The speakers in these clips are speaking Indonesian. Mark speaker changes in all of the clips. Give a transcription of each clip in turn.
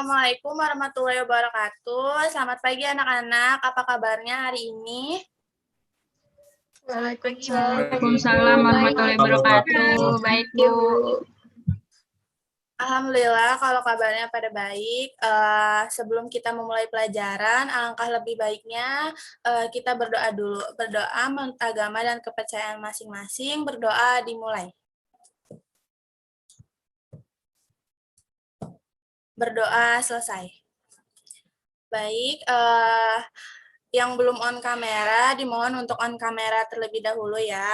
Speaker 1: Assalamualaikum warahmatullahi wabarakatuh. Selamat pagi anak-anak. Apa kabarnya hari ini?
Speaker 2: Waalaikumsalam warahmatullahi wabarakatuh. Baik, Bu.
Speaker 1: Alhamdulillah kalau kabarnya pada baik. Sebelum kita memulai pelajaran, alangkah lebih baiknya kita berdoa dulu. Berdoa menurut agama dan kepercayaan masing-masing. Berdoa dimulai. Berdoa selesai. Baik, yang belum on kamera, dimohon untuk on kamera terlebih dahulu ya.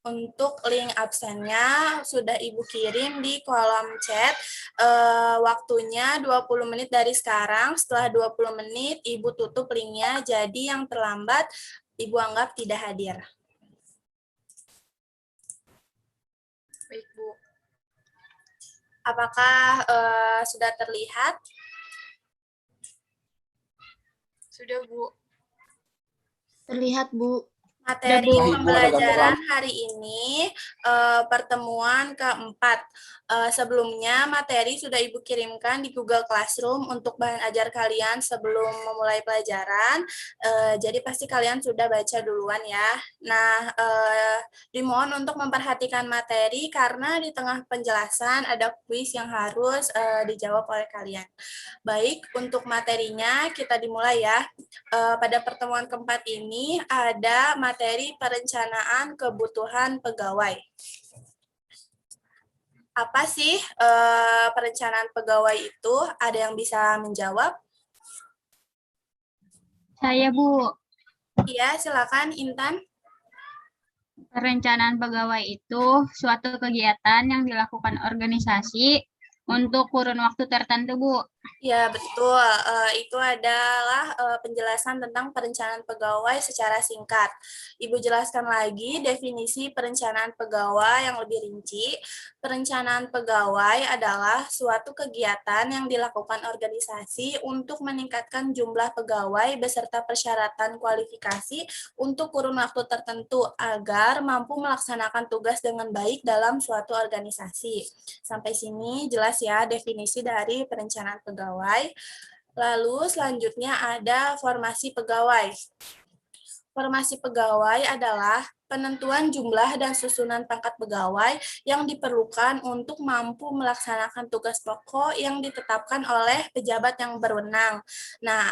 Speaker 1: Untuk link absennya sudah Ibu kirim di kolom chat. Waktunya 20 menit dari sekarang. Setelah 20 menit, Ibu tutup linknya. Jadi yang terlambat, Ibu anggap tidak hadir. Baik, Bu. Apakah sudah terlihat? Sudah, Bu.
Speaker 3: Terlihat, Bu.
Speaker 1: Materi pembelajaran hari ini pertemuan keempat. Sebelumnya materi sudah Ibu kirimkan di Google Classroom untuk bahan ajar kalian sebelum memulai pelajaran. Jadi pasti kalian sudah baca duluan ya. Nah, dimohon untuk memperhatikan materi karena di tengah penjelasan ada kuis yang harus dijawab oleh kalian. Baik, untuk materinya kita dimulai ya. Pada pertemuan keempat ini ada materi perencanaan kebutuhan pegawai. Apa sih perencanaan pegawai itu? Ada yang bisa menjawab?
Speaker 2: Saya, Bu.
Speaker 1: Iya, silakan Intan.
Speaker 2: Perencanaan pegawai itu suatu kegiatan yang dilakukan organisasi untuk kurun waktu tertentu, Bu.
Speaker 1: Ya, betul. Itu adalah penjelasan tentang perencanaan pegawai secara singkat. Ibu jelaskan lagi definisi perencanaan pegawai yang lebih rinci. Perencanaan pegawai adalah suatu kegiatan yang dilakukan organisasi untuk meningkatkan jumlah pegawai beserta persyaratan kualifikasi untuk kurun waktu tertentu agar mampu melaksanakan tugas dengan baik dalam suatu organisasi. Sampai sini jelas ya definisi dari perencanaan pegawai. Lalu selanjutnya ada formasi pegawai. Formasi pegawai adalah penentuan jumlah dan susunan pangkat pegawai yang diperlukan untuk mampu melaksanakan tugas pokok yang ditetapkan oleh pejabat yang berwenang. Nah,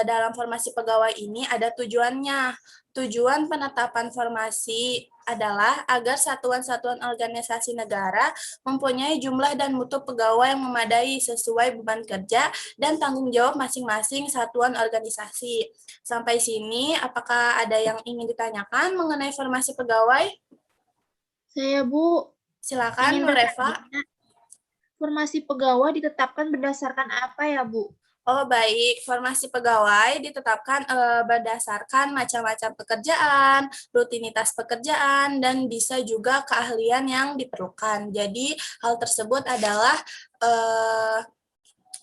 Speaker 1: dalam formasi pegawai ini ada tujuannya. Tujuan penetapan formasi adalah agar satuan-satuan organisasi negara mempunyai jumlah dan mutu pegawai yang memadai sesuai beban kerja dan tanggung jawab masing-masing satuan organisasi. Sampai sini, apakah ada yang ingin ditanyakan mengenai formasi pegawai?
Speaker 3: Saya, Bu.
Speaker 1: Silakan, Bu Reva.
Speaker 3: Formasi pegawai ditetapkan berdasarkan apa ya, Bu?
Speaker 1: Oh baik, formasi pegawai ditetapkan berdasarkan macam-macam pekerjaan, rutinitas pekerjaan, dan bisa juga keahlian yang diperlukan. Jadi hal tersebut adalah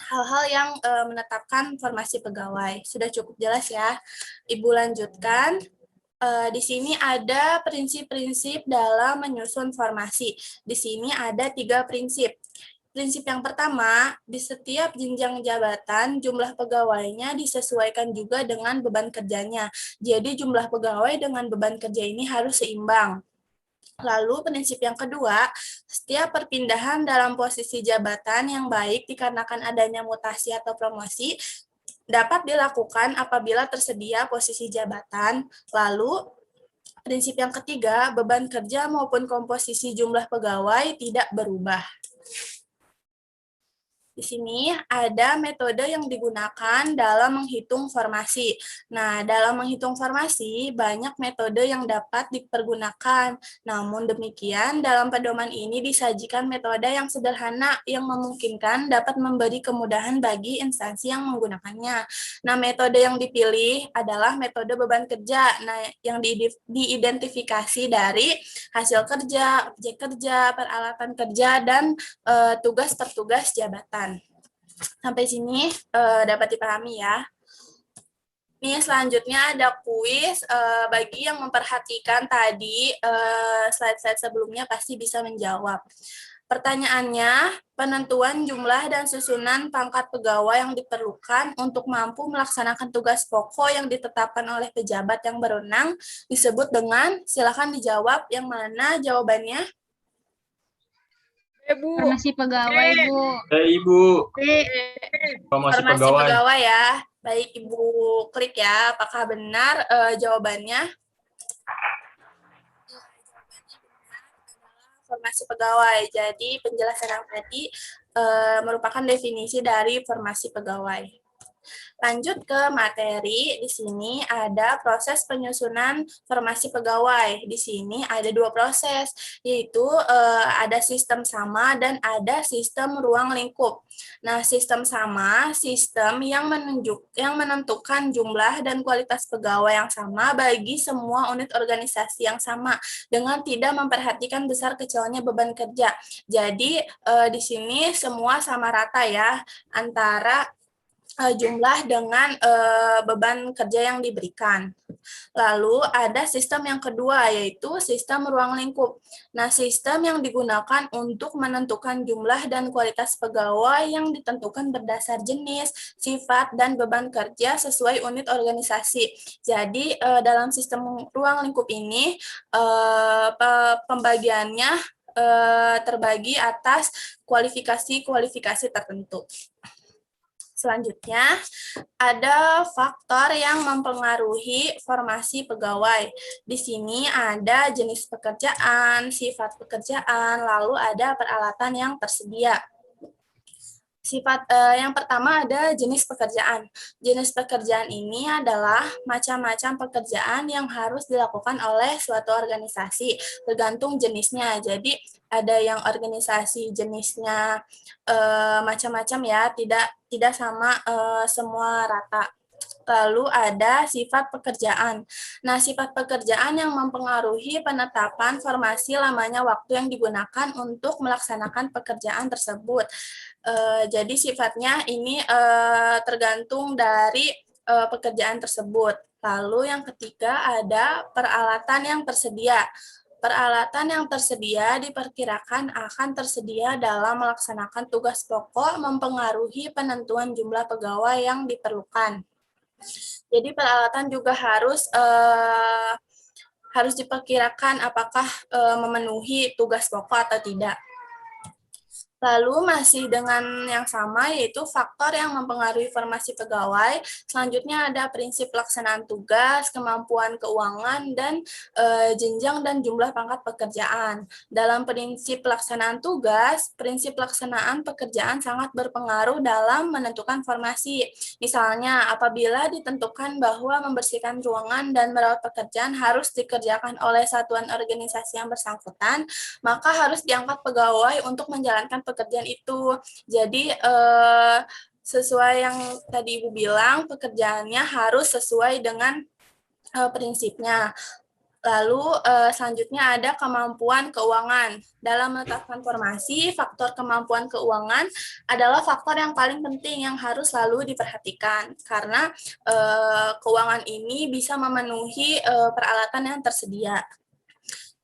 Speaker 1: hal-hal yang menetapkan formasi pegawai. Sudah cukup jelas ya. Ibu lanjutkan. Di sini ada prinsip-prinsip dalam menyusun formasi. Di sini ada 3 prinsip. Prinsip yang pertama, di setiap jenjang jabatan, jumlah pegawainya disesuaikan juga dengan beban kerjanya. Jadi jumlah pegawai dengan beban kerja ini harus seimbang. Lalu prinsip yang kedua, setiap perpindahan dalam posisi jabatan yang baik dikarenakan adanya mutasi atau promosi, dapat dilakukan apabila tersedia posisi jabatan. Lalu prinsip yang ketiga, beban kerja maupun komposisi jumlah pegawai tidak berubah. Di sini ada metode yang digunakan dalam menghitung formasi. Nah, dalam menghitung formasi, banyak metode yang dapat dipergunakan. Namun demikian, dalam pedoman ini disajikan metode yang sederhana yang memungkinkan dapat memberi kemudahan bagi instansi yang menggunakannya. Nah, metode yang dipilih adalah metode beban kerja. Nah, yang diidentifikasi dari hasil kerja, objek kerja, peralatan kerja, dan tugas per tugas jabatan. Sampai sini dapat dipahami ya. Nih selanjutnya ada kuis. Bagi yang memperhatikan tadi slide-slide sebelumnya pasti bisa menjawab. Pertanyaannya, penentuan jumlah dan susunan pangkat pegawai yang diperlukan untuk mampu melaksanakan tugas pokok yang ditetapkan oleh pejabat yang berwenang disebut dengan, silakan dijawab yang mana jawabannya.
Speaker 4: Bu.
Speaker 2: Formasi pegawai, Bu.
Speaker 5: Ibu.
Speaker 1: Formasi
Speaker 5: pegawai.
Speaker 1: pegawai ya. Baik, Ibu klik ya, apakah benar jawabannya? Formasi pegawai. Jadi penjelasan yang tadi merupakan definisi dari formasi pegawai. Lanjut ke materi, di sini ada proses penyusunan formasi pegawai. Di sini ada dua proses, yaitu ada sistem sama dan ada sistem ruang lingkup. Nah, sistem sama, sistem yang menentukan jumlah dan kualitas pegawai yang sama bagi semua unit organisasi yang sama, dengan tidak memperhatikan besar kecilnya beban kerja. Jadi, di sini semua sama rata ya, antara jumlah dengan beban kerja yang diberikan. Lalu ada sistem yang kedua, yaitu sistem ruang lingkup. Nah, sistem yang digunakan untuk menentukan jumlah dan kualitas pegawai yang ditentukan berdasar jenis, sifat, dan beban kerja sesuai unit organisasi. Jadi, dalam sistem ruang lingkup ini, pembagiannya terbagi atas kualifikasi-kualifikasi tertentu. Selanjutnya, ada faktor yang mempengaruhi formasi pegawai. Di sini ada jenis pekerjaan, sifat pekerjaan, lalu ada peralatan yang tersedia. Yang pertama ada jenis pekerjaan. Jenis pekerjaan ini adalah macam-macam pekerjaan yang harus dilakukan oleh suatu organisasi, tergantung jenisnya. Jadi ada yang organisasi jenisnya macam-macam ya, tidak sama semua rata. Lalu ada sifat pekerjaan. Nah, sifat pekerjaan yang mempengaruhi penetapan formasi lamanya waktu yang digunakan untuk melaksanakan pekerjaan tersebut. Jadi sifatnya ini tergantung dari pekerjaan tersebut. Lalu yang ketiga ada peralatan yang tersedia. Peralatan yang tersedia diperkirakan akan tersedia dalam melaksanakan tugas pokok mempengaruhi penentuan jumlah pegawai yang diperlukan. Jadi peralatan juga harus diperkirakan apakah memenuhi tugas pokok atau tidak. Lalu masih dengan yang sama, yaitu faktor yang mempengaruhi formasi pegawai. Selanjutnya ada prinsip pelaksanaan tugas, kemampuan keuangan, dan jenjang dan jumlah pangkat pekerjaan. Dalam prinsip pelaksanaan tugas, prinsip pelaksanaan pekerjaan sangat berpengaruh dalam menentukan formasi. Misalnya, apabila ditentukan bahwa membersihkan ruangan dan merawat pekerjaan harus dikerjakan oleh satuan organisasi yang bersangkutan, maka harus diangkat pegawai untuk menjalankan pekerjaan itu. Jadi sesuai yang tadi Ibu bilang, pekerjaannya harus sesuai dengan prinsipnya. Lalu selanjutnya ada kemampuan keuangan. Dalam menetapkan formasi, faktor kemampuan keuangan adalah faktor yang paling penting yang harus selalu diperhatikan, karena keuangan ini bisa memenuhi peralatan yang tersedia.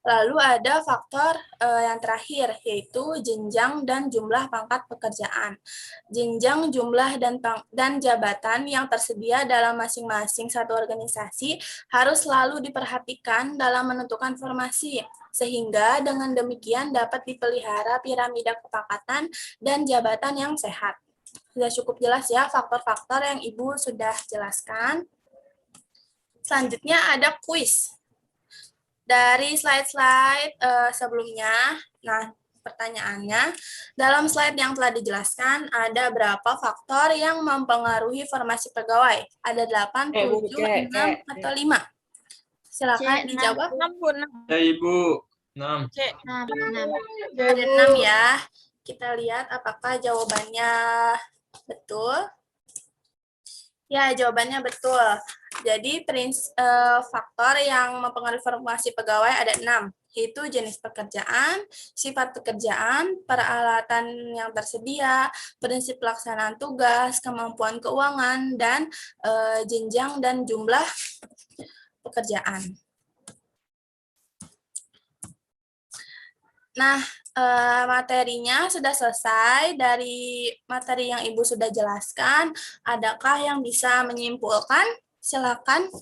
Speaker 1: Lalu ada faktor yang terakhir, yaitu jenjang dan jumlah pangkat pekerjaan. Jenjang, jumlah, dan jabatan yang tersedia dalam masing-masing satu organisasi harus selalu diperhatikan dalam menentukan formasi, sehingga dengan demikian dapat dipelihara piramida kepangkatan dan jabatan yang sehat. Sudah cukup jelas ya faktor-faktor yang Ibu sudah jelaskan. Selanjutnya ada kuis. Dari slide-slide sebelumnya, nah pertanyaannya, dalam slide yang telah dijelaskan, ada berapa faktor yang mempengaruhi formasi pegawai? Ada 8, 7, 6, atau 5? Silakan dijawab.
Speaker 4: 6, Bu.
Speaker 5: Ibu. 6.
Speaker 1: Ada 6 ya. Kita lihat apakah jawabannya betul. Ya, jawabannya betul. Jadi faktor yang mempengaruhi formasi pegawai ada 6, yaitu jenis pekerjaan, sifat pekerjaan, peralatan yang tersedia, prinsip pelaksanaan tugas, kemampuan keuangan, dan jenjang dan jumlah pekerjaan. Nah, materinya sudah selesai. Dari materi yang Ibu sudah jelaskan, adakah yang bisa menyimpulkan? Silakan.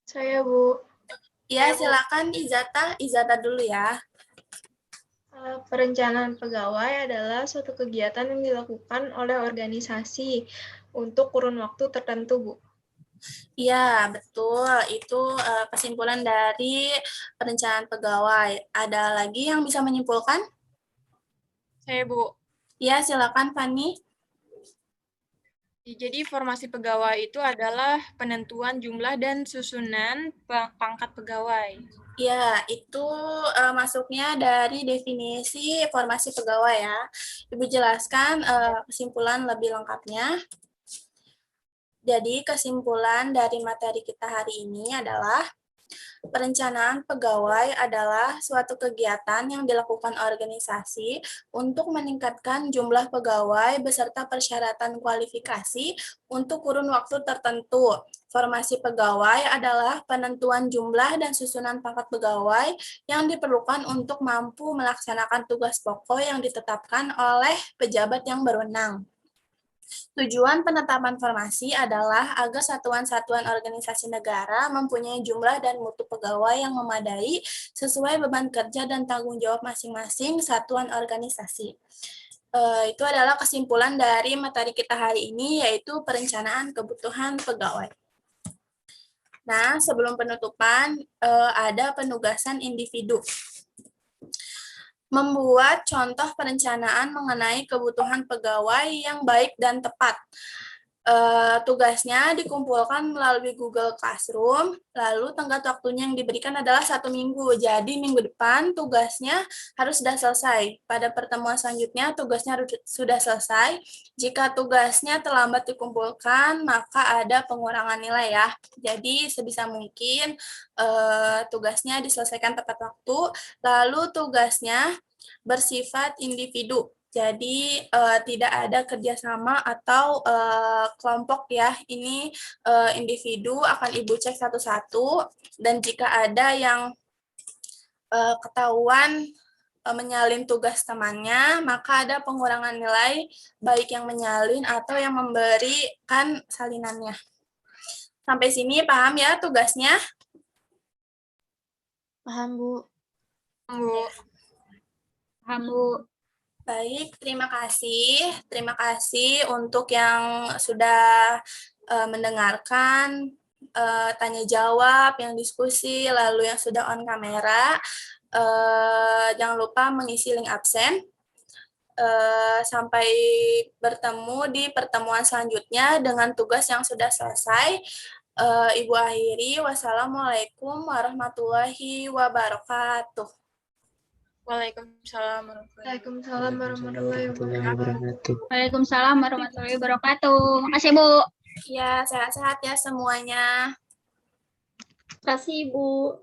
Speaker 3: Saya, Bu.
Speaker 1: Ya, silakan Izata dulu ya.
Speaker 3: Perencanaan pegawai adalah suatu kegiatan yang dilakukan oleh organisasi untuk kurun waktu tertentu, Bu.
Speaker 1: Iya, betul. Itu kesimpulan dari perencanaan pegawai. Ada lagi yang bisa menyimpulkan?
Speaker 4: Saya, Bu.
Speaker 1: Ya, silakan Fani.
Speaker 4: Jadi formasi pegawai itu adalah penentuan jumlah dan susunan pangkat pegawai.
Speaker 1: Ya, itu masuknya dari definisi formasi pegawai ya. Ibu jelaskan kesimpulan lebih lengkapnya. Jadi kesimpulan dari materi kita hari ini adalah perencanaan pegawai adalah suatu kegiatan yang dilakukan organisasi untuk meningkatkan jumlah pegawai beserta persyaratan kualifikasi untuk kurun waktu tertentu. Formasi pegawai adalah penentuan jumlah dan susunan pangkat pegawai yang diperlukan untuk mampu melaksanakan tugas pokok yang ditetapkan oleh pejabat yang berwenang. Tujuan penetapan formasi adalah agar satuan-satuan organisasi negara mempunyai jumlah dan mutu pegawai yang memadai sesuai beban kerja dan tanggung jawab masing-masing satuan organisasi. Itu adalah kesimpulan dari materi kita hari ini, yaitu perencanaan kebutuhan pegawai. Nah, sebelum penutupan, ada penugasan individu. Membuat contoh perencanaan mengenai kebutuhan pegawai yang baik dan tepat. Tugasnya dikumpulkan melalui Google Classroom, lalu tenggat waktunya yang diberikan adalah 1 minggu. Jadi minggu depan tugasnya harus sudah selesai. Pada pertemuan selanjutnya tugasnya harus sudah selesai. Jika tugasnya terlambat dikumpulkan, maka ada pengurangan nilai ya. Jadi sebisa mungkin tugasnya diselesaikan tepat waktu, lalu tugasnya bersifat individu. Jadi tidak ada kerjasama atau kelompok ya. Ini individu akan Ibu cek satu-satu, dan jika ada yang ketahuan menyalin tugas temannya, maka ada pengurangan nilai baik yang menyalin atau yang memberikan salinannya. Sampai sini paham ya tugasnya?
Speaker 3: Paham, Bu.
Speaker 4: Bu.
Speaker 2: Paham, Bu.
Speaker 1: Baik, terima kasih. Terima kasih untuk yang sudah mendengarkan, tanya jawab, yang diskusi, lalu yang sudah on kamera. Jangan lupa mengisi link absen. Sampai bertemu di pertemuan selanjutnya dengan tugas yang sudah selesai. Ibu akhiri, wassalamualaikum warahmatullahi wabarakatuh.
Speaker 4: Waalaikumsalam warahmatullahi
Speaker 3: Waalaikumsalam warahmatullahi wabarakatuh.
Speaker 2: Waalaikumsalam warahmatullahi wabarakatuh. Makasih, Bu.
Speaker 1: Ya, sehat-sehat ya semuanya.
Speaker 3: Terima kasih, Bu.